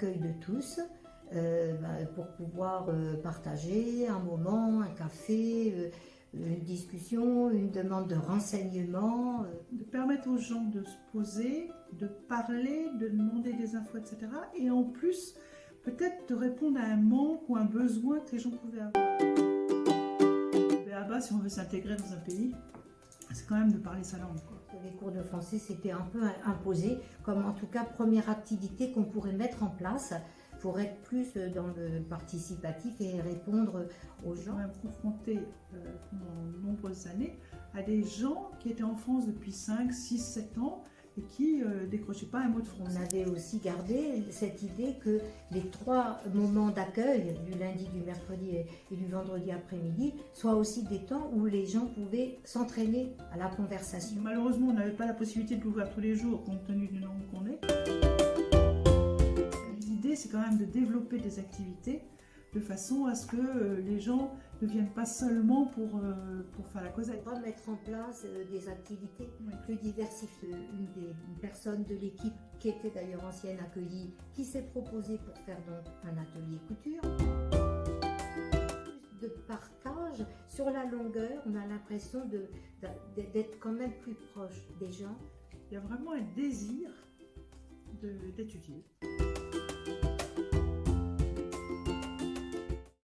l'accueil de tous pour pouvoir partager un moment, un café, une discussion, une demande de renseignement. De permettre aux gens de se poser, de parler, de demander des infos, etc. Et en plus, peut-être de répondre à un manque ou un besoin que les gens pouvaient avoir. Le b.a.-ba, si on veut s'intégrer dans un pays, c'est quand même de parler sa langue, quoi. Les cours de français s'étaient un peu imposés comme en tout cas première activité qu'on pourrait mettre en place pour être plus dans le participatif et répondre aux gens. On a confronté pendant de nombreuses années à des gens qui étaient en France depuis 5, 6, 7 ans et qui décrochaient pas un mot de On français. avait aussi gardé cette idée que les 3 moments d'accueil, du lundi, du mercredi et du vendredi après-midi, soient aussi des temps où les gens pouvaient s'entraîner à la conversation. Malheureusement, on n'avait pas la possibilité de l'ouvrir tous les jours compte tenu du nombre qu'on est. L'idée, c'est quand même de développer des activités de façon à ce que les gens ne viennent pas seulement pour faire la causette. On va mettre en place des activités plus diversifiées. Une personne de l'équipe, qui était d'ailleurs ancienne accueillie, qui s'est proposée pour faire donc un atelier couture. Plus de partage sur la longueur, on a l'impression d'être quand même plus proche des gens. Il y a vraiment un désir d'étudier.